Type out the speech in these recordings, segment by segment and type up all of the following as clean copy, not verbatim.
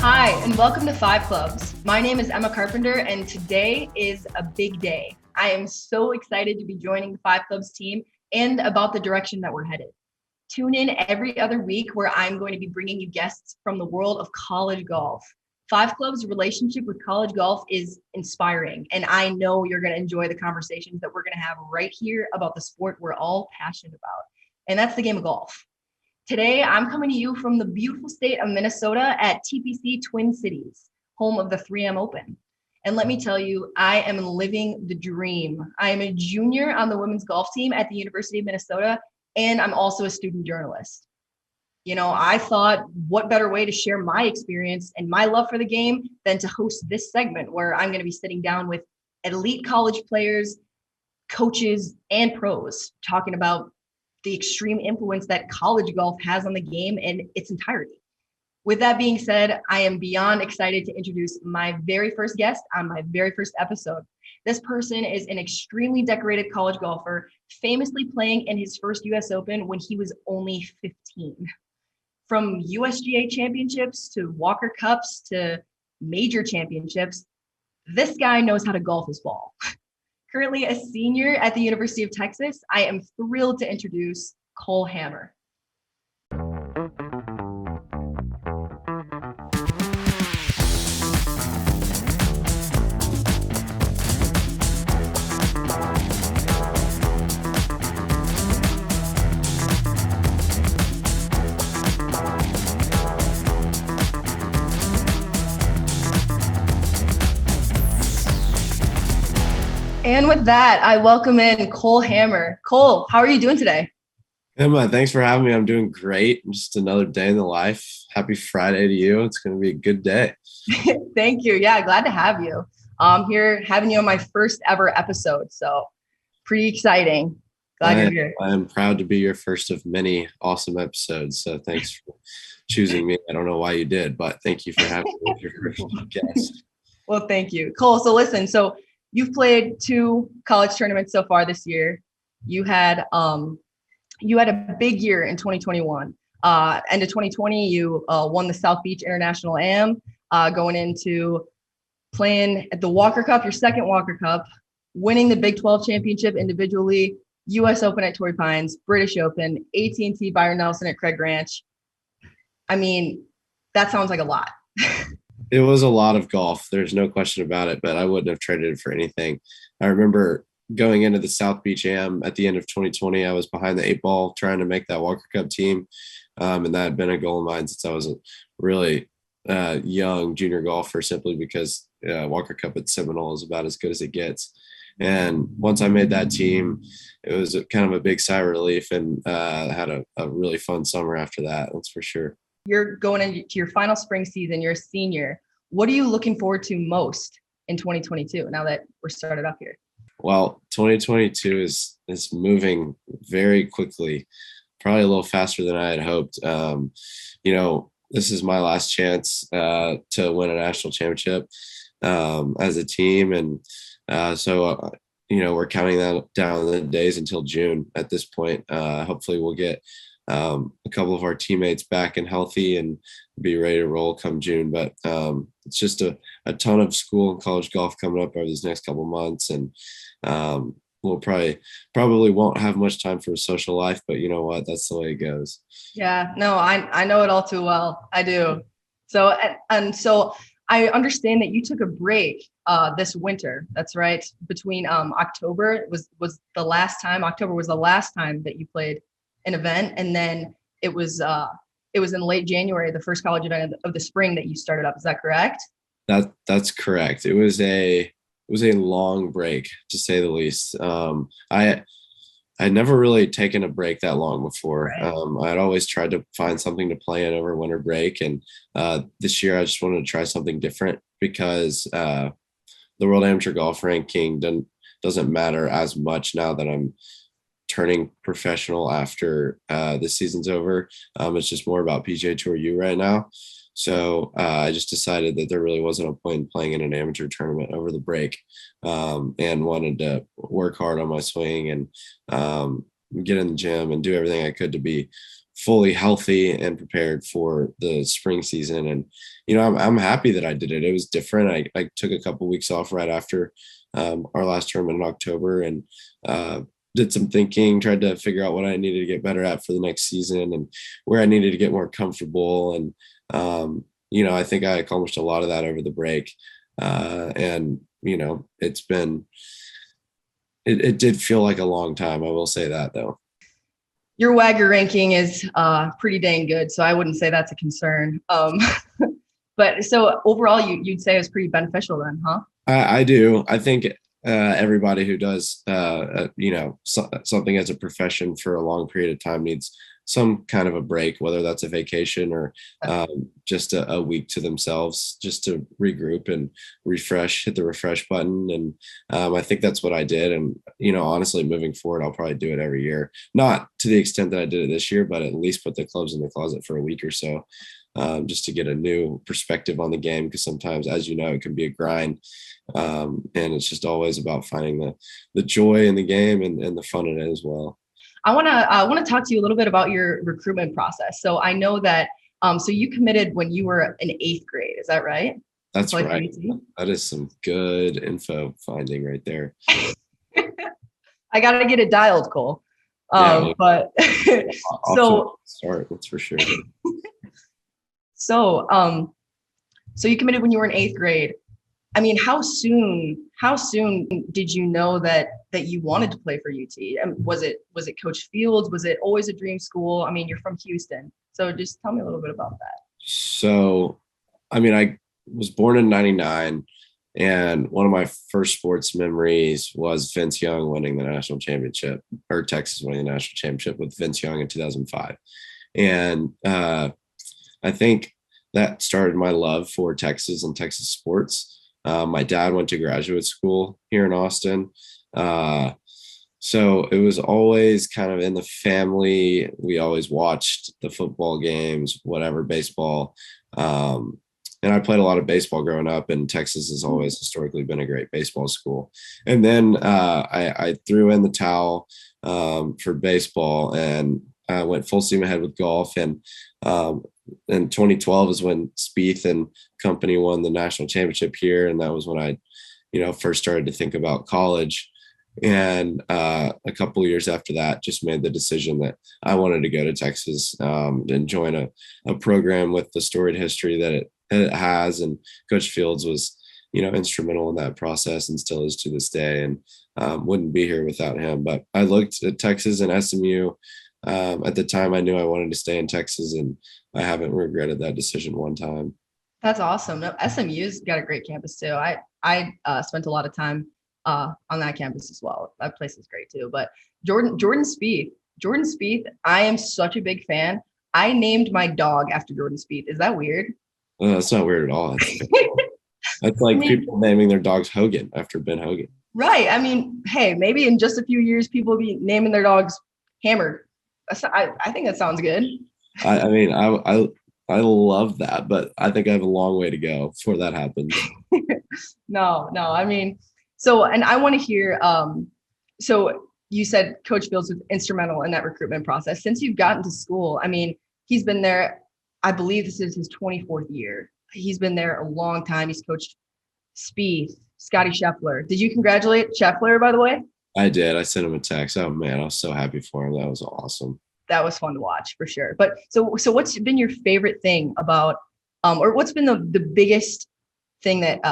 Hi, and welcome to Five Clubs. My name is Emma Carpenter, and today is a big day. I am so excited to be joining the Five Clubs team and about the direction that we're headed. Tune in every other week where I'm going to be bringing you guests from the world of college golf. Five Clubs' relationship with college golf is inspiring, and I know you're going to enjoy the conversations that we're going to have right here about the sport we're all passionate about, and that's the game of golf. Today, I'm coming to you from the beautiful state of Minnesota at TPC Twin Cities, home of the 3M Open. And let me tell you, I am living the dream. I am a junior on the women's golf team at the University of Minnesota, and I'm also a student journalist. You know, I thought, what better way to share my experience and my love for the game than to host this segment where I'm going to be sitting down with elite college players, coaches, and pros talking about the extreme influence that college golf has on the game in its entirety. With that being said, I am beyond excited to introduce my very first guest on my very first episode. This person is an extremely decorated college golfer, famously playing in his first US Open when he was only 15. From USGA championships to Walker Cups to major championships, this guy knows how to golf his ball. Currently a senior at the University of Texas, I am thrilled to introduce Cole Hammer. And with that, I welcome in Cole Hammer. Cole, how are you doing today? Emma, thanks for having me. I'm doing great. Just another day in the life. Happy Friday to you. It's going to be a good day. Thank you. Yeah, glad to have you. Here having you on my first ever episode. So pretty exciting. Glad you're here. I am proud to be your first of many awesome episodes. So thanks for choosing me. I don't know why you did, but thank you for having me as your first guest. Well, thank you. Cole, so listen, you've played 2 college tournaments so far this year. You had a big year in 2021. End of 2020, you won the South Beach International Am, going into playing at the Walker Cup, your second Walker Cup, winning the Big 12 championship individually, US Open at Torrey Pines, British Open, AT&T Byron Nelson at Craig Ranch. I mean, that sounds like a lot. It was a lot of golf. There's no question about it, but I wouldn't have traded it for anything. I remember going into the South Beach Am at the end of 2020, I was behind the 8 ball trying to make that Walker Cup team. And that had been a goal of mine since I was a really young junior golfer, simply because Walker Cup at Seminole is about as good as it gets. And once I made that team, it was kind of a big sigh of relief, and had a really fun summer after that. That's for sure. You're going into your final spring season. You're a senior. What are you looking forward to most in 2022 now that we're started up here? Well, 2022 is moving very quickly, probably a little faster than I had hoped. This is my last chance to win a national championship as a team. And so we're counting down the days until June at this point. Hopefully we'll get a couple of our teammates back and healthy and be ready to roll come June. But it's just a ton of school and college golf coming up over these next couple of months. And we'll probably won't have much time for a social life, but you know what? That's the way it goes. Yeah, no, I know it all too well. I do. So I understand that you took a break this winter. That's right. Between October was the last time that you played an event, and then it was in late January, the first college event of the spring, that you started up. Is that correct? That's correct. It was a long break, to say the least. I'd never really taken a break that long before. Right. I'd always tried to find something to play in over winter break, and this year I just wanted to try something different because the World Amateur Golf ranking doesn't matter as much now that I'm turning professional after this season's over. It's just more about PGA Tour U right now. So I just decided that there really wasn't a point in playing in an amateur tournament over the break, and wanted to work hard on my swing and get in the gym and do everything I could to be fully healthy and prepared for the spring season. And, I'm happy that I did it. It was different. I took a couple weeks off right after our last tournament in October, and did some thinking, tried to figure out what I needed to get better at for the next season and where I needed to get more comfortable. And, I think I accomplished a lot of that over the break. And, it did feel like a long time. I will say that, though. Your WAGR ranking is pretty dang good, so I wouldn't say that's a concern. But so overall, you'd say it was pretty beneficial then, huh? I do. I think everybody who does, something as a profession for a long period of time needs some kind of a break, whether that's a vacation or just a week to themselves, just to regroup and refresh, hit the refresh button. And I think that's what I did. And, honestly, moving forward, I'll probably do it every year. Not to the extent that I did it this year, but at least put the clubs in the closet for a week or so, just to get a new perspective on the game. Because sometimes, as you know, it can be a grind. And it's just always about finding the joy in the game and the fun in it as well. I want to talk to you a little bit about your recruitment process. So I know that so you committed when you were in 8th grade. Is that right? That's right. That is some good info finding right there. I got to get it dialed, Cole. But so start, that's for sure. So you committed when you were in 8th grade. I mean, how soon did you know that you wanted to play for UT? And was it Coach Fields? Was it always a dream school? I mean, you're from Houston, so just tell me a little bit about that. So, I mean, I was born in '99, and one of my first sports memories was Vince Young winning the national championship, or Texas winning the national championship with Vince Young in 2005. And I think that started my love for Texas and Texas sports. My dad went to graduate school here in Austin. So it was always kind of in the family. We always watched the football games, whatever, baseball. And I played a lot of baseball growing up, and Texas has always historically been a great baseball school. And then I threw in the towel for baseball, and I went full steam ahead with golf. And in 2012 is when Spieth and company won the national championship here. And that was when I, first started to think about college. And a couple of years after that, just made the decision that I wanted to go to Texas and join a program with the storied history that it has. And Coach Fields was, instrumental in that process and still is to this day, and wouldn't be here without him. But I looked at Texas and SMU. At the time, I knew I wanted to stay in Texas, and I haven't regretted that decision one time. That's awesome. No, SMU's got a great campus too. I spent a lot of time on that campus as well. That place is great too. But Jordan Spieth, I am such a big fan. I named my dog after Jordan Spieth. Is that weird? That's not weird at all. That's like people naming their dogs Hogan after Ben Hogan. Right. I mean, hey, maybe in just a few years, people will be naming their dogs Hammer. I think that sounds good. I mean, I love that, but I think I have a long way to go before that happens. No. I mean, so, and I want to hear, so you said Coach Fields was instrumental in that recruitment process. Since you've gotten to school, I mean, he's been there, I believe this is his 24th year. He's been there a long time. He's coached Spieth, Scotty Scheffler. Did you congratulate Scheffler, by the way? I did. I sent him a text. Oh man, I was so happy for him. That was awesome. That was fun to watch for sure. But so what's been your favorite thing about, or what's been the biggest thing that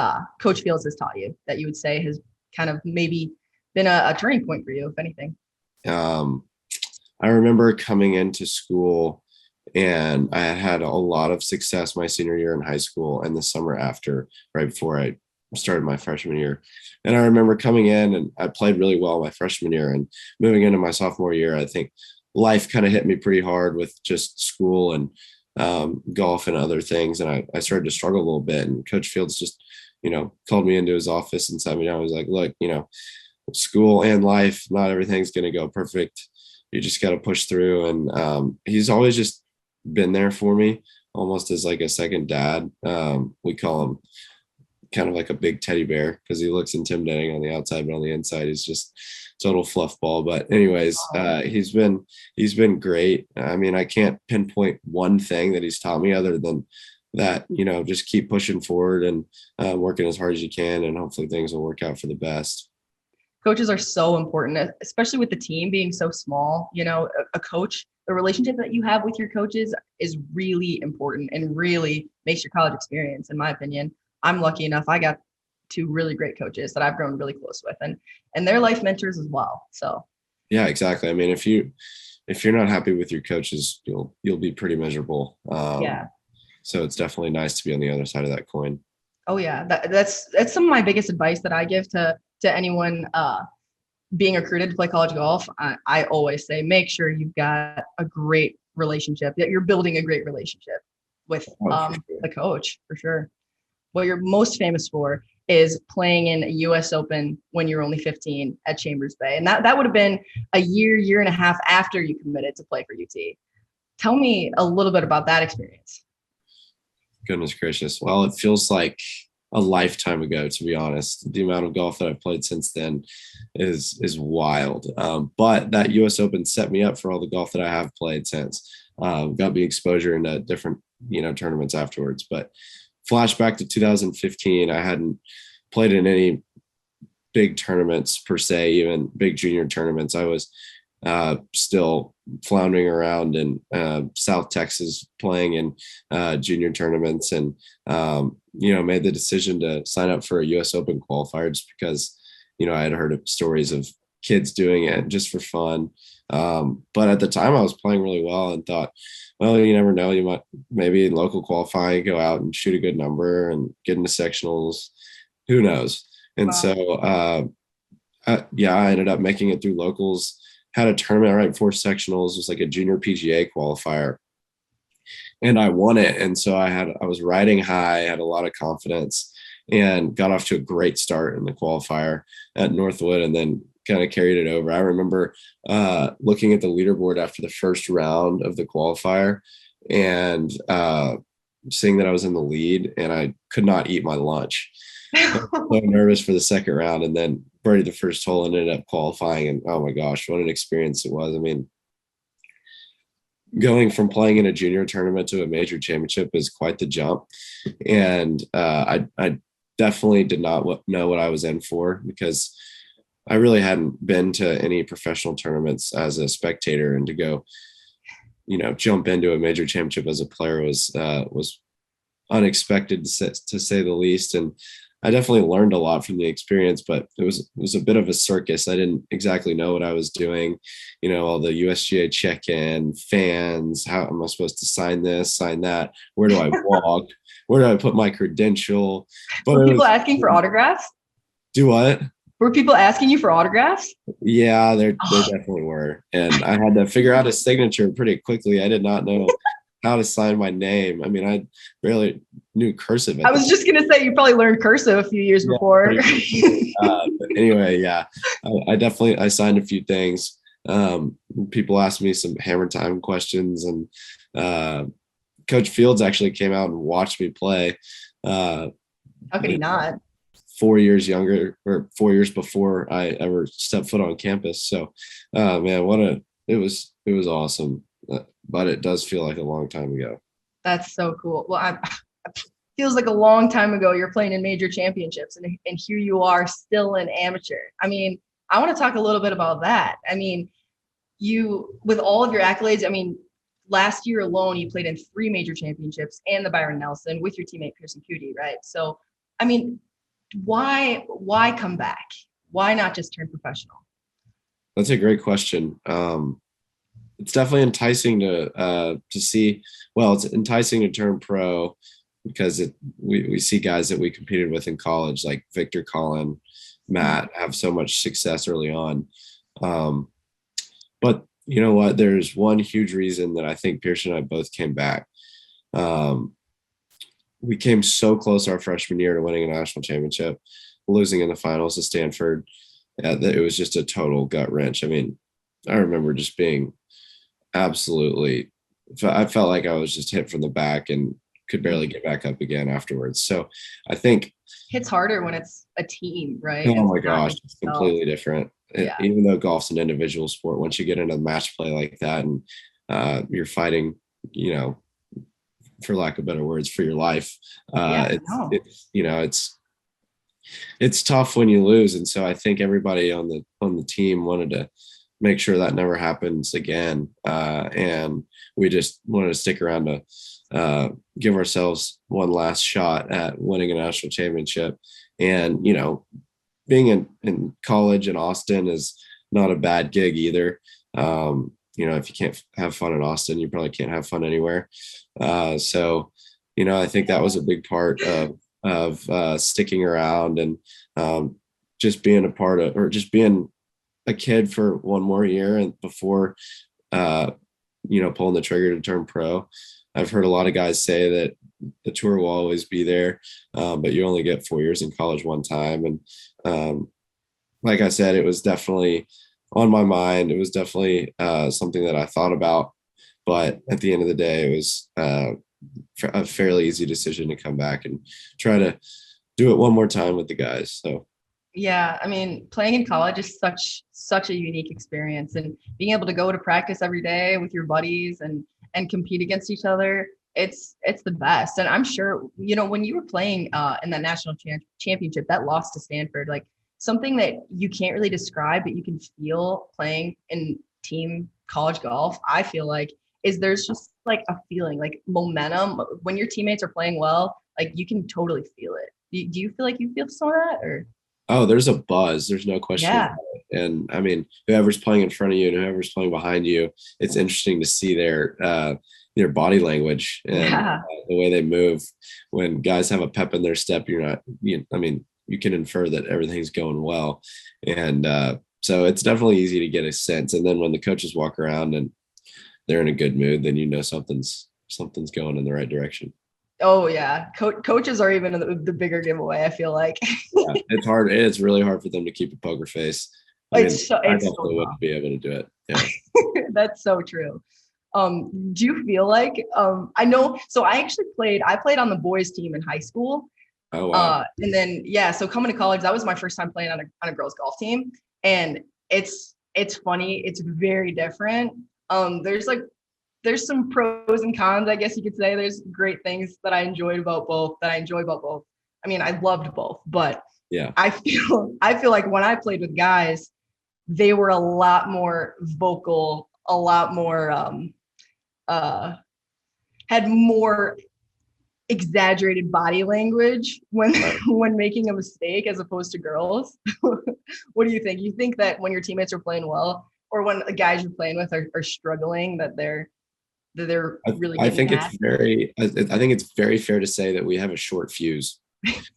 Coach Fields has taught you that you would say has kind of maybe been a turning point for you, if anything? I remember coming into school, and I had a lot of success my senior year in high school and the summer after, right before I started my freshman year. And I remember coming in, and I played really well my freshman year, and moving into my sophomore year, I think life kind of hit me pretty hard with just school and golf and other things. And I started to struggle a little bit, and Coach Fields just, called me into his office and sat me down. He was like, look, school and life, not everything's going to go perfect. You just got to push through. And he's always just been there for me, almost as like a second dad. We call him kind of like a big teddy bear because he looks intimidating on the outside, but on the inside, he's just total fluff ball. But anyways, he's been great. I mean, I can't pinpoint one thing that he's taught me other than that, just keep pushing forward and working as hard as you can, and hopefully things will work out for the best. Coaches are so important, especially with the team being so small. A coach, the relationship that you have with your coaches is really important and really makes your college experience, in my opinion. I'm lucky enough. I got two really great coaches that I've grown really close with, and they're life mentors as well. So yeah, exactly. I mean, if you're not happy with your coaches, you'll be pretty miserable. Yeah. So it's definitely nice to be on the other side of that coin. Oh yeah, that's some of my biggest advice that I give to anyone being recruited to play college golf. I always say, make sure you've got a great relationship, that you're building a great relationship with the coach, for sure. What you're most famous for is playing in a U.S. Open when you were only 15 at Chambers Bay. And that would have been a year and a half after you committed to play for UT. Tell me a little bit about that experience. Goodness gracious. Well, it feels like a lifetime ago, to be honest. The amount of golf that I've played since then is wild. But that U.S. Open set me up for all the golf that I have played since. Got me exposure into different, tournaments afterwards. But flashback to 2015, I hadn't played in any big tournaments per se, even big junior tournaments. I was still floundering around in South Texas playing in junior tournaments, and made the decision to sign up for a US Open qualifier just because I had heard of stories of kids doing it just for fun, but at the time I was playing really well and thought, well, you never know, you might maybe in local qualifying go out and shoot a good number and get into sectionals, who knows. And wow. So I ended up making it through locals. Had a tournament right before sectionals. It was like a junior PGA qualifier, and I won it. And so I was riding high, had a lot of confidence, and got off to a great start in the qualifier at Northwood, and then kind of carried it over. I remember looking at the leaderboard after the first round of the qualifier and seeing that I was in the lead, and I could not eat my lunch. I was so nervous for the second round, and then birdied the first hole and ended up qualifying. And oh my gosh, what an experience it was. I mean, going from playing in a junior tournament to a major championship is quite the jump. And I definitely did not know what I was in for, because I really hadn't been to any professional tournaments as a spectator, and to go, jump into a major championship as a player was unexpected to say the least. And I definitely learned a lot from the experience, but it was a bit of a circus. I didn't exactly know what I was doing. All the USGA check-in, fans, how am I supposed to sign this, sign that? Where do I walk? Where do I put my credential? But were people asking for autographs? Do what? Were people asking you for autographs? Yeah, there definitely were. And I had to figure out a signature pretty quickly. I did not know how to sign my name. I mean, I barely knew cursive. I was just going to say, you probably learned cursive a few years before. But anyway, yeah, I signed a few things. People asked me some hammer time questions, and Coach Fields actually came out and watched me play. How could he not? 4 years younger, or 4 years before I ever stepped foot on campus. So, man, it was awesome. But it does feel like a long time ago. That's so cool. Well, it feels like a long time ago you're playing in major championships, and here you are still an amateur. I mean, I want to talk a little bit about that. I mean, you, with all of your accolades, I mean, last year alone, you played in 3 major championships and the Byron Nelson with your teammate Pearson Cootie, right? So, I mean, why come back? Why not just turn professional? That's a great question. It's definitely enticing to see. Well, it's enticing to turn pro because we see guys that we competed with in college, like Victor, Colin, Matt, have so much success early on. But you know what? There's one huge reason that I think Pearson and I both came back. We came so close our freshman year to winning a national championship, losing in the finals to Stanford. That it was just a total gut wrench. I mean, I remember just being absolutely, I felt like I was just hit from the back and could barely get back up again afterwards. So I think it's harder when it's a team, right? Oh my gosh, it's completely different. Yeah. Even though golf's an individual sport, once you get into match play like that and you're fighting, for lack of better words, for your life, Yeah. it's tough when you lose. And so I think everybody on the team wanted to make sure that never happens again. And we just wanted to stick around to give ourselves one last shot at winning a national championship. And, being in college in Austin is not a bad gig either. If you can't have fun in Austin, you probably can't have fun anywhere. So, I think that was a big part of sticking around and just being a part of, or just being a kid for one more year and before, pulling the trigger to turn pro. I've heard a lot of guys say that the tour will always be there, but you only get 4 years in college one time. And like I said, it was definitely on my mind. It was definitely something that I thought about. But at the end of the day, it was a fairly easy decision to come back and try to do it one more time with the guys. So. Yeah, I mean, playing in college is such a unique experience, and being able to go to practice every day with your buddies and compete against each other, it's the best. And I'm sure, when you were playing in that national championship, that loss to Stanford, like something that you can't really describe, but you can feel playing in team college golf, I feel like, is there's just like a feeling, like momentum when your teammates are playing well, like you can totally feel it. Do you feel like you feel some of that, or? Oh, there's a buzz. There's no question Yeah. about it. And I mean, whoever's playing in front of you and whoever's playing behind you, it's interesting to see their body language and the way they move. When guys have a pep in their step, you can infer that everything's going well. And so it's definitely easy to get a sense. And then when the coaches walk around and they're in a good mood, then something's going in the right direction. Oh yeah, coaches are even the bigger giveaway, I feel like. Yeah, it's hard. It's really hard for them to keep a poker face. I definitely wouldn't be able to do it. Yeah. That's so true. Do you feel like I know? So I played on the boys team in high school. Oh wow. And then so coming to college, that was my first time playing on a girls golf team, and it's funny. It's very different. There's some pros and cons, I guess you could say. There's great things that I enjoy about both. I mean, I loved both, but yeah, I feel like when I played with guys, they were a lot more vocal, a lot more had more exaggerated body language when making a mistake, as opposed to girls. What do you think? You think that when your teammates are playing well, or when the guys you're playing with are struggling, that they're really I think it's very fair to say that we have a short fuse.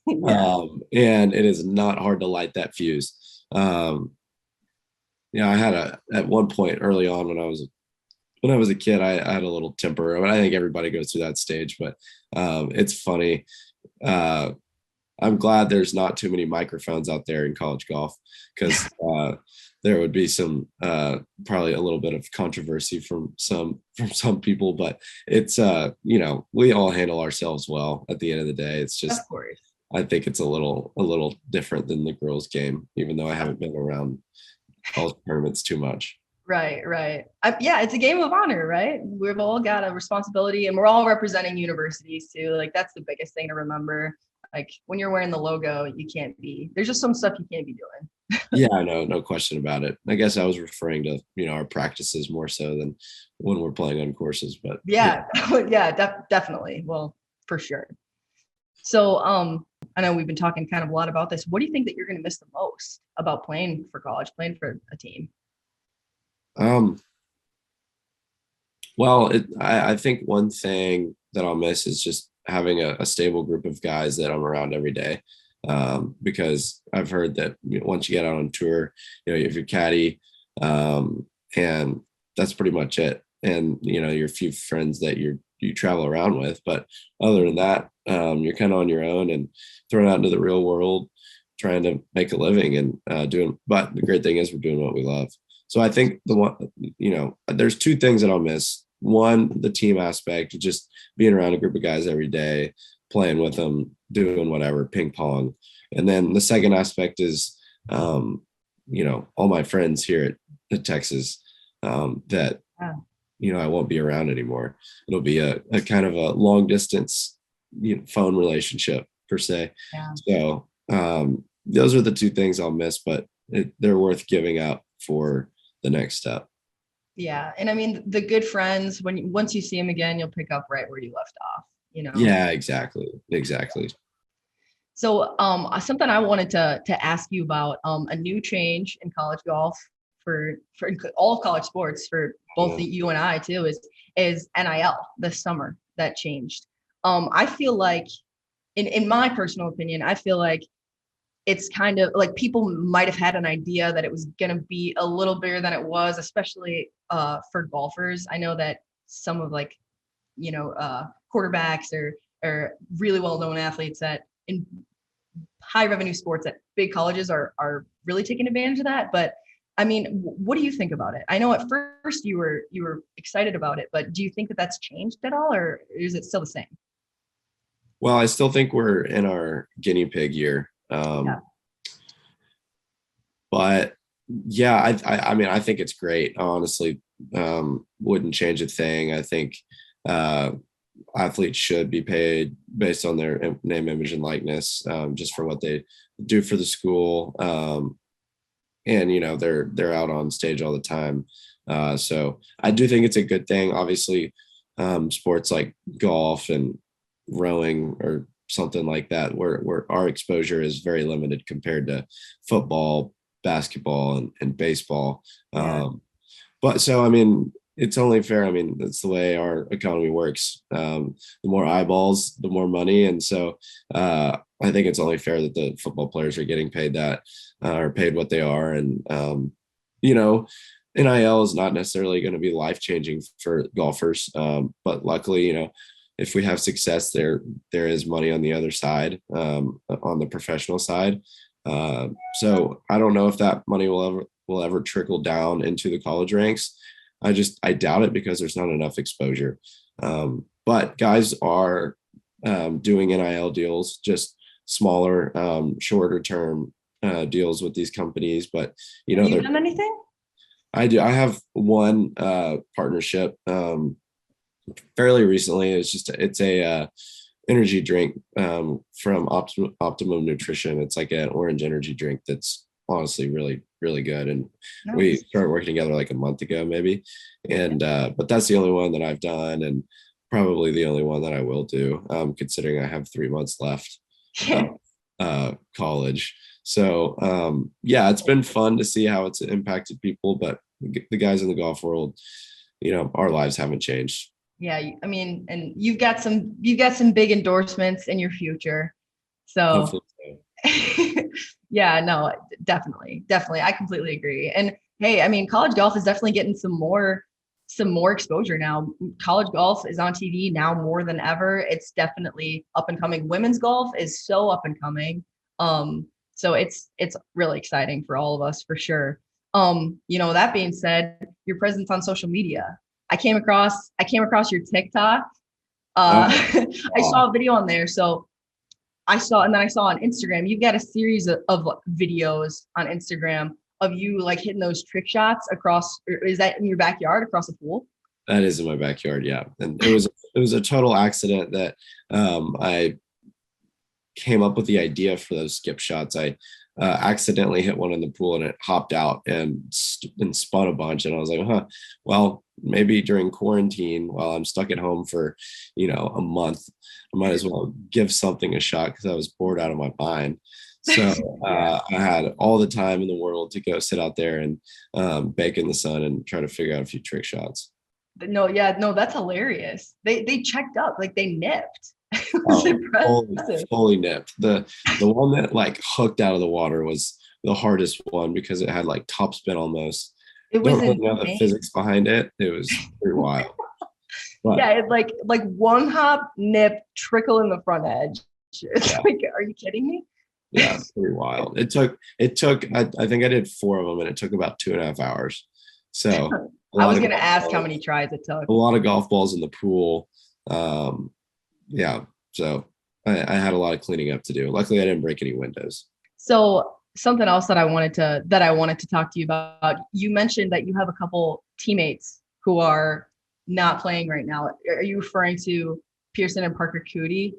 Yeah. And it is not hard to light that fuse. I had at one point early on when I was a kid, I had a little temper. I mean, I think everybody goes through that stage, but it's funny. I'm glad there's not too many microphones out there in college golf, because there would be some probably a little bit of controversy from some people, but it's we all handle ourselves well at the end of the day. It's just, of course, I think it's a little different than the girls' game, even though I haven't been around college tournaments too much. Right. It's a game of honor, right? We've all got a responsibility, and we're all representing universities too. Like, that's the biggest thing to remember. Like, when you're wearing the logo, there's just some stuff you can't be doing. Yeah, I know, no question about it. I guess I was referring to, our practices more so than when we're playing on courses, but yeah. Definitely. Well, for sure. So, I know we've been talking kind of a lot about this. What do you think that you're going to miss the most about playing for college, playing for a team? Well, I think one thing that I'll miss is just having a stable group of guys that I'm around every day. Because I've heard that once you get out on tour, you have your caddy, and that's pretty much it. And, your few friends that you travel around with. But other than that, you're kind of on your own and thrown out into the real world, trying to make a living and but the great thing is we're doing what we love. So I think there's two things that I'll miss. One, the team aspect, just being around a group of guys every day, playing with them, doing whatever, ping pong. And then the second aspect is all my friends here at Texas, that, Yeah. I won't be around anymore. It'll be a kind of a long distance, phone relationship per se. Yeah. So those are the two things I'll miss, but they're worth giving up for the next step. Yeah. And I mean, the good friends, once you see them again, you'll pick up right where you left off. Yeah, exactly. So something I wanted to ask you about, a new change in college golf for all of college sports for both Yeah. you and I too is NIL this summer that changed. I feel like in my personal opinion, I feel like it's kind of like people might have had an idea that it was going to be a little bigger than it was, especially for golfers. I know that some of like, quarterbacks or really well-known athletes that in high revenue sports at big colleges are really taking advantage of that. But I mean, what do you think about it? I know at first you were excited about it, but do you think that that's changed at all, or is it still the same? Well, I still think we're in our guinea pig year. Yeah. But yeah, I mean, I think it's great. Honestly, wouldn't change a thing. I think uh, athletes should be paid based on their name, image, and likeness, just for what they do for the school. And they're out on stage all the time. So I do think it's a good thing. Obviously, sports like golf and rowing or something like that, where our exposure is very limited compared to football, basketball, and baseball. Yeah. But so, I mean, it's only fair. I mean, that's the way our economy works. The more eyeballs, the more money. And so I think it's only fair that the football players are getting paid that, or paid what they are. And, NIL is not necessarily going to be life changing for golfers. But luckily, if we have success there is money on the other side, on the professional side. So I don't know if that money will ever trickle down into the college ranks. I doubt it because there's not enough exposure. But guys are doing NIL deals, just smaller, shorter term deals with these companies. But Have you done anything? I do. I have one partnership fairly recently. It's a energy drink from Optimum Nutrition. It's like an orange energy drink that's honestly really, really good. And we Nice. started working together like a month ago, maybe. And but that's the only one that I've done, and probably the only one that I will do, considering I have 3 months left Yeah. of college. So yeah, it's been fun to see how it's impacted people, but the guys in the golf world, our lives haven't changed. Yeah, I mean, and you've got some big endorsements in your future. So Hopefully so. yeah, no, definitely. Definitely. I completely agree. And hey, I mean, college golf is definitely getting some more exposure now. College golf is on TV now more than ever. It's definitely up and coming. Women's golf is so up and coming. So it's really exciting for all of us for sure. That being said, your presence on social media. I came across your TikTok. Oh, I saw a video on there. So and then I saw on Instagram, you've got a series of videos on Instagram of you like hitting those trick shots across, or is that in your backyard across a pool? that is in my backyard, yeah. And it was a total accident that I came up with the idea for those skip shots. I accidentally hit one in the pool and it hopped out and spun a bunch. And I was like, huh, well, maybe during quarantine while I'm stuck at home for, a month, I might as well give something a shot because I was bored out of my mind. So Yeah. I had all the time in the world to go sit out there and bake in the sun and try to figure out a few trick shots. But no, yeah, no, that's hilarious. They checked up, like they nipped. It was Oh, fully, impressive. fully nipped. The one that like hooked out of the water was the hardest one because it had like topspin almost. It was Don't really know the insane. physics behind it. It was pretty wild. Yeah, But it like one hop, nip, trickle in the front edge. It's yeah, like, are you kidding me? yeah, pretty wild. It took I think I did 4 of them and it took about 2.5 hours. So a I lot was of gonna golf ask how balls, many tries it took. a lot of golf balls in the pool. Um, yeah, so I had a lot of cleaning up to do. Luckily I didn't break any windows. So something else that I wanted to talk to you about. You mentioned that you have a couple teammates who are not playing right now. Are you referring to Pearson and Parker Cootie?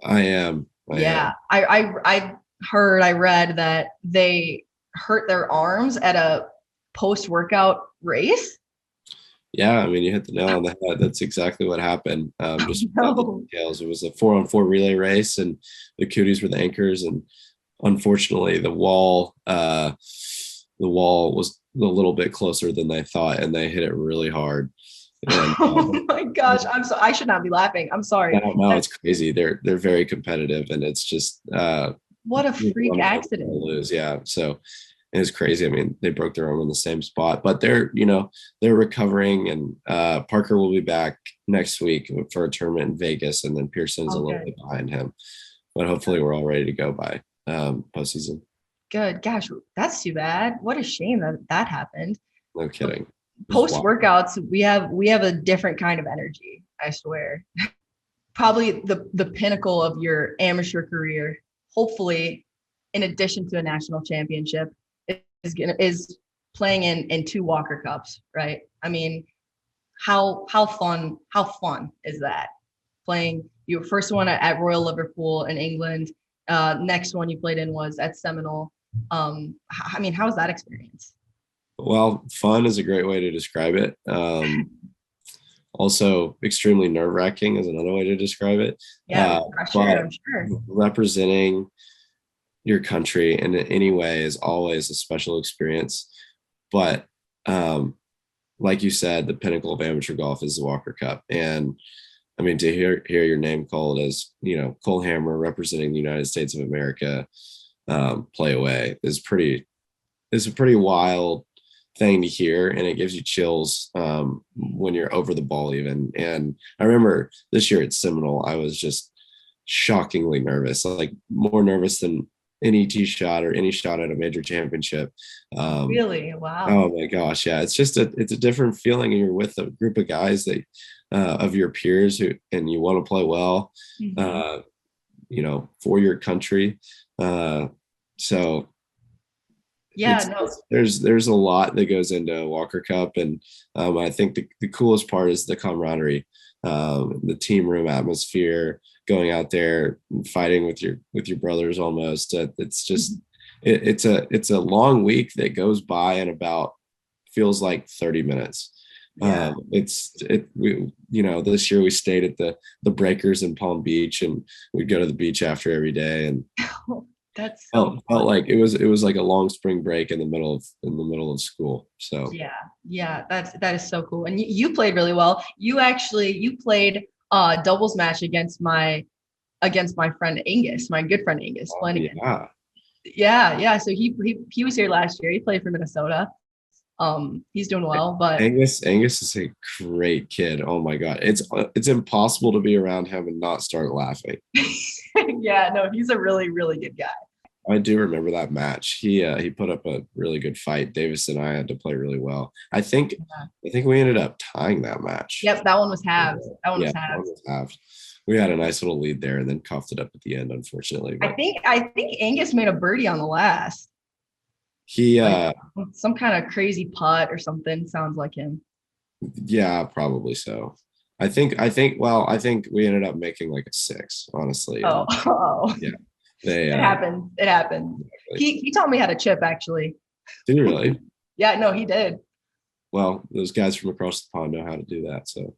I am. I Yeah, am. I read that they hurt their arms at a post-workout race. Yeah, I mean, you hit the nail on the head. That's exactly what happened. Just without the No. details, it was a 4-on-4 relay race, and the Cooties were the anchors. And unfortunately, the wall was a little bit closer than they thought, and they hit it really hard. And Oh my gosh, I should not be laughing. I'm sorry. I don't know. That, It's crazy. They're very competitive, and it's just what a freak one of them accident. will lose. Yeah, so it's crazy. I mean, they broke their arm in the same spot, but they're recovering, and Parker will be back next week for a tournament in Vegas, and then Pearson's a Oh, little good. bit behind him, but hopefully we're all ready to go by postseason. Good. Gosh, that's too bad. What a shame that that happened. No kidding. Just Post wild. workouts, we have a different kind of energy, I swear. Probably the pinnacle of your amateur career, hopefully, in addition to a national championship, is playing in two Walker Cups, right? I mean, how fun is that? Playing your first one at Royal Liverpool in England, next one you played in was at Seminole. I mean, how was that experience? Well, fun is a great way to describe it. Also, extremely nerve wracking is another way to describe it. Yeah, with pressure, But I'm sure. representing your country in any way is always a special experience. But like you said, the pinnacle of amateur golf is the Walker Cup. And I mean, to hear your name called as, Cole Hammer representing the United States of America, play away is a pretty wild thing to hear, and it gives you chills when you're over the ball even. And I remember this year at Seminole, I was just shockingly nervous, like more nervous than any tee shot or any shot at a major championship. Really? Wow. Oh my gosh, yeah, it's a different feeling, and you're with a group of guys that of your peers and you want to play well, Mhm. uh, for your country. So Yeah, no. there's a lot that goes into Walker Cup, and I think the coolest part is the camaraderie, the team room atmosphere, going out there and fighting with your brothers almost. It's just it's a long week that goes by in about feels like 30 minutes. Yeah. This year we stayed at the Breakers in Palm Beach, and we'd go to the beach after every day, and That's so felt fun. like it was like a long spring break in the middle of school. So Yeah. Yeah, that is so cool. And you played really well. You played doubles match against my friend Angus, my good friend Angus Flanagan. yeah. Yeah, yeah. So he was here last year. He played for Minnesota. He's doing well, but Angus is a great kid. Oh my God. It's impossible to be around him and not start laughing. yeah, no, he's a really, really good guy. I do remember that match. He put up a really good fight. Davis and I had to play really well. I think we ended up tying that match. Yep, that one was halves. That one Yeah, was that halves. was half. We had a nice little lead there and then coughed it up at the end, unfortunately. I But think I think Angus made a birdie on the last, he like some kind of crazy putt or something. Sounds like him. yeah, probably so. I think we ended up making like a 6, honestly. Oh, And oh, yeah, they it happened. It happened. He taught me how to chip actually. didn't really. Yeah, no, he did. Well, those guys from across the pond know how to do that. So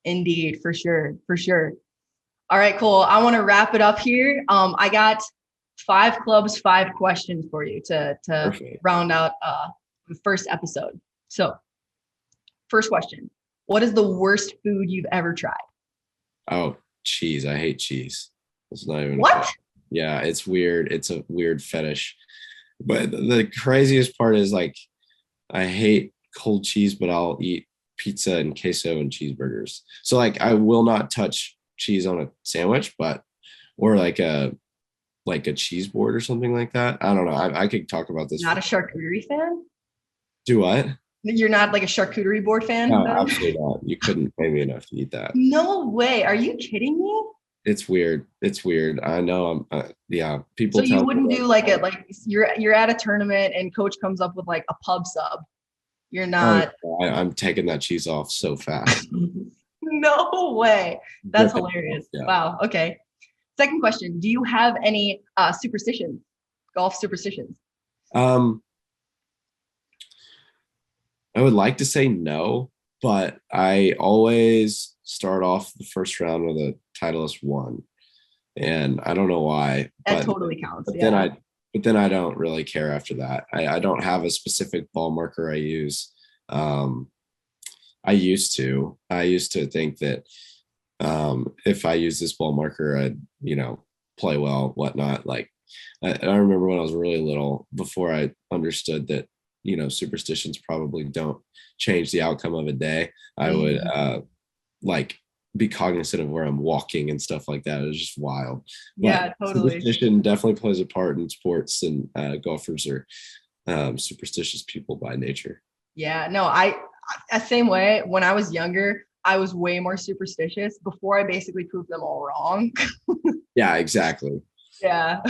Indeed, for sure, for sure. All right, cool. I want to wrap it up here. I got 5 clubs, 5 questions for you to perfect. round out the first episode. So, first question: what is the worst food you've ever tried? Oh, cheese. I hate cheese. It's not even a What? fetish. Yeah, it's weird. It's a weird fetish. But the craziest part is like I hate cold cheese, but I'll eat pizza and queso and cheeseburgers. So like I will not touch cheese on a sandwich, but or like a cheese board or something like that. I don't know. I could talk about this. Not a charcuterie fan? Do what? You're not like a charcuterie board fan, No, then? absolutely not. You couldn't pay me enough to eat that. No way. Are you kidding me? It's weird. It's weird. I know. Yeah. So People you tell me wouldn't do like like, you're at a tournament and coach comes up with like a pub sub. You're oh, not. yeah, I'm taking that cheese off so fast. No way. That's Rip it off, hilarious. yeah. Wow. Okay. Second question. Do you have any superstitions, golf superstitions? Um, I would like to say no, but I always start off the first round with a Titleist one, and I don't know why, That totally counts. but then Yeah. I don't really care after that. I don't have a specific ball marker I use. Um, I used to think that if I use this ball marker, I'd, play well, whatnot. Like I remember when I was really little, before I understood that, superstitions probably don't change the outcome of a day. I would Mhm. like be cognizant of where I'm walking and stuff like that. It was just wild. But Yeah, totally. superstition definitely plays a part in sports, and golfers are superstitious people by nature. Yeah, no, same way. When I was younger, I was way more superstitious before I basically proved them all wrong. Yeah, exactly. Yeah.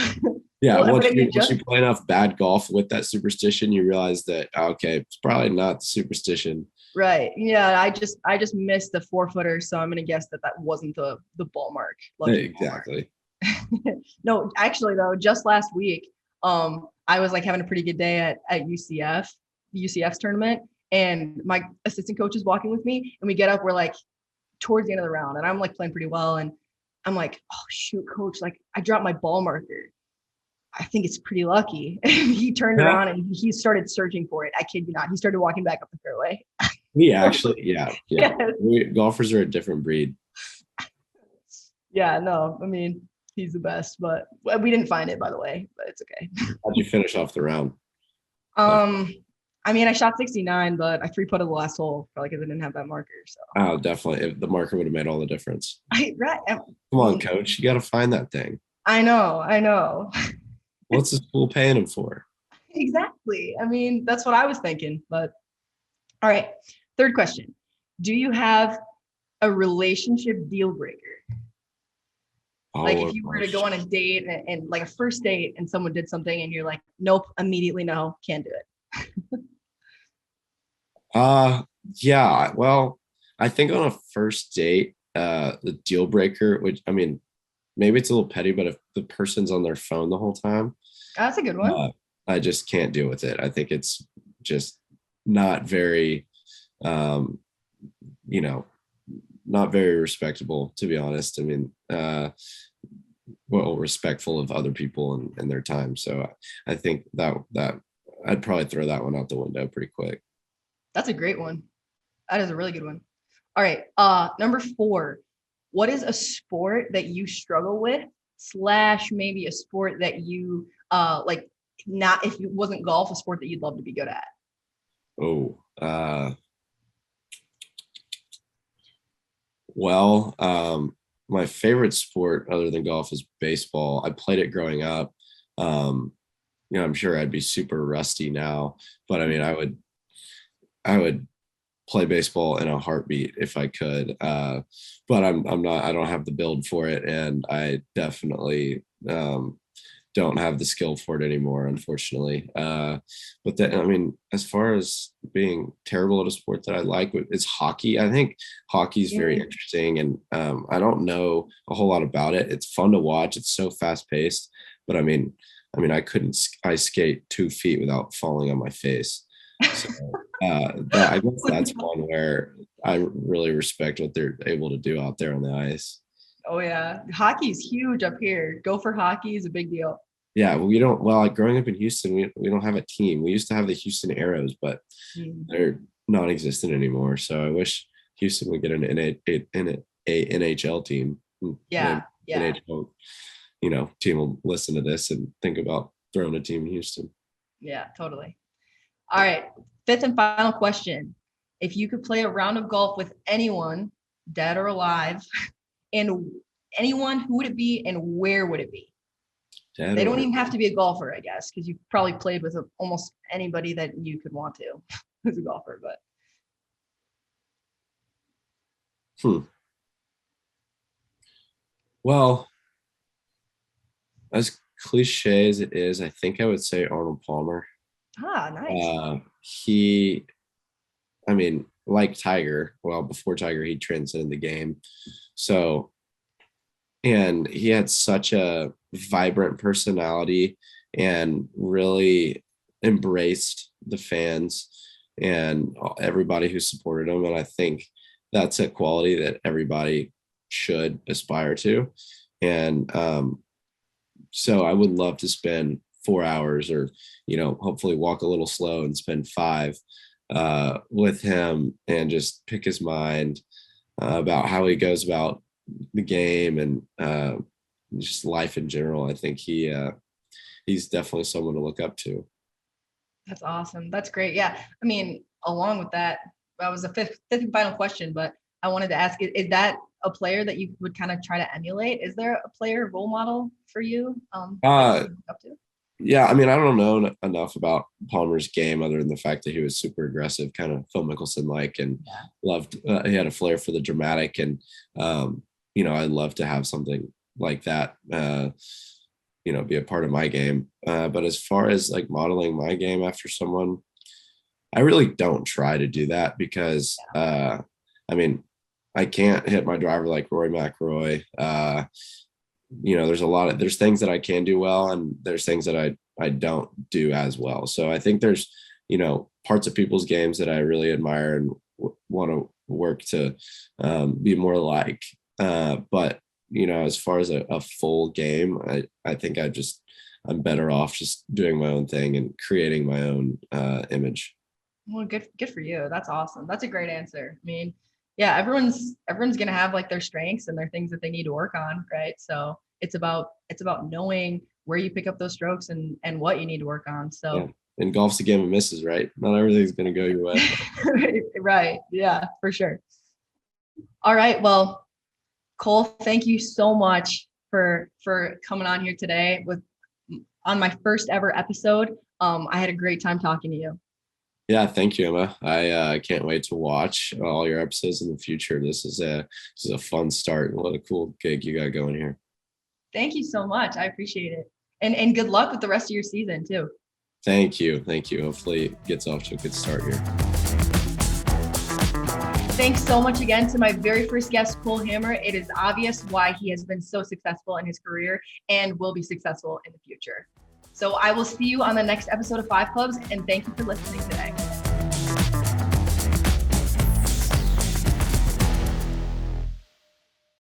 Yeah, Well, but it once just you play enough bad golf with that superstition, you realize that okay, it's probably not the superstition. right. Yeah, I just missed the 4 footer, so I'm gonna guess that that wasn't the ball mark, lucky ball mark. Exactly. No, actually though, just last week, I was like having a pretty good day at UCF's tournament, and my assistant coach is walking with me, and we get up, we're like towards the end of the round, and I'm like playing pretty well, and I'm like, oh shoot, coach, like I dropped my ball marker. I think it's pretty lucky. And he turned Yeah, around and he started searching for it. I kid you not. He started walking back up the fairway. we actually, yeah. Yes. Golfers are a different breed. Yeah, no, I mean, he's the best, but we didn't find it, by the way, but it's okay. How'd you finish off the round? Um, I mean, I shot 69, but I three putted the last hole probably because I didn't have that marker. So Oh, definitely. If the marker would have made all the difference. right. Come on, coach. You got to find that thing. I know. What's the school paying him for? Exactly. I mean, that's what I was thinking. But all right. Third question. Do you have a relationship deal breaker? Like Oh, if you were to go on a date and like a first date and someone did something and you're like, nope, immediately no, can't do it. uh, yeah. Well, I think on a first date, the deal breaker, which I mean, maybe it's a little petty, but if the person's on their phone the whole time, That's a good one. I just can't deal with it. I think it's just not very, um, you know, not very respectable, to be honest. I mean, well, respectful of other people and their time. So I think that I'd probably throw that one out the window pretty quick. That's a great one. That is a really good one. All right. Number 4. What is a sport that you struggle with / maybe a sport that you like not if it wasn't golf, a sport that you'd love to be good at? Oh, well, my favorite sport other than golf is baseball. I played it growing up. Um, I'm sure I'd be super rusty now, but I mean, I would play baseball in a heartbeat if I could. But I'm not, I don't have the build for it. And I definitely don't have the skill for it anymore, unfortunately. But then, I mean, as far as being terrible at a sport that I like, it's hockey. I think hockey is very interesting, and I don't know a whole lot about it. It's fun to watch. It's so fast paced, but I couldn't ice skate 2 feet without falling on my face. So I guess that's one where I really respect what they're able to do out there on the ice. Oh yeah, hockey's huge up here. Go for hockey is a big deal. Yeah, we don't. Well, like growing up in Houston, we don't have a team. We used to have the Houston Arrows, but Mm. they're non-existent anymore. So I wish Houston would get a NHL team. Yeah, yeah, NHL, team will listen to this and think about throwing a team in Houston. yeah, totally. All right, 5th and final question. If you could play a round of golf with anyone, dead or alive, and anyone, who would it be and where would it be? Dead They don't or even have to be a golfer, I guess, because you've probably played with almost anybody that you could want to as a golfer. But hmm. Well, as cliche as it is, I think I would say Arnold Palmer. Ah, nice. He, I mean, like Tiger, well, before Tiger, he transcended the game. So, and he had such a vibrant personality and really embraced the fans and everybody who supported him. And I think that's a quality that everybody should aspire to. And so I would love to spend 4 hours or, hopefully walk a little slow and spend five with him and just pick his mind about how he goes about the game and just life in general. I think he's definitely someone to look up to. That's awesome. That's great. Yeah. I mean, along with that, that was a fifth and final question, but I wanted to ask, is that a player that you would kind of try to emulate? Is there a player role model for you that you look up to? Yeah, I mean, I don't know enough about Palmer's game other than the fact that he was super aggressive, kind of Phil Mickelson like, and loved. He had a flair for the dramatic, and I'd love to have something like that. Be a part of my game. But as far as like modeling my game after someone, I really don't try to do that because, I mean, I can't hit my driver like Rory McIlroy. There's things that I can do well, and there's things that I don't do as well. So I think there's, parts of people's games that I really admire and want to work to be more like. But as far as a full game, I think I'm better off just doing my own thing and creating my own image. Well, good for you. That's awesome. That's a great answer. I mean, yeah, everyone's gonna have like their strengths and their things that they need to work on, right? So it's about knowing where you pick up those strokes and what you need to work on. So yeah. And golf's a game of misses, right? Not everything's gonna go your way. Right. Yeah, for sure. All right. Well, Cole, thank you so much for coming on here today on my first ever episode. I had a great time talking to you. Yeah, thank you, Emma. I can't wait to watch all your episodes in the future. This is a fun start. What a cool gig you got going here. Thank you so much. I appreciate it. And good luck with the rest of your season too. Thank you. Hopefully it gets off to a good start here. Thanks so much again to my very first guest, Cole Hammer. It is obvious why he has been so successful in his career and will be successful in the future. So I will see you on the next episode of Five Clubs, and thank you for listening today.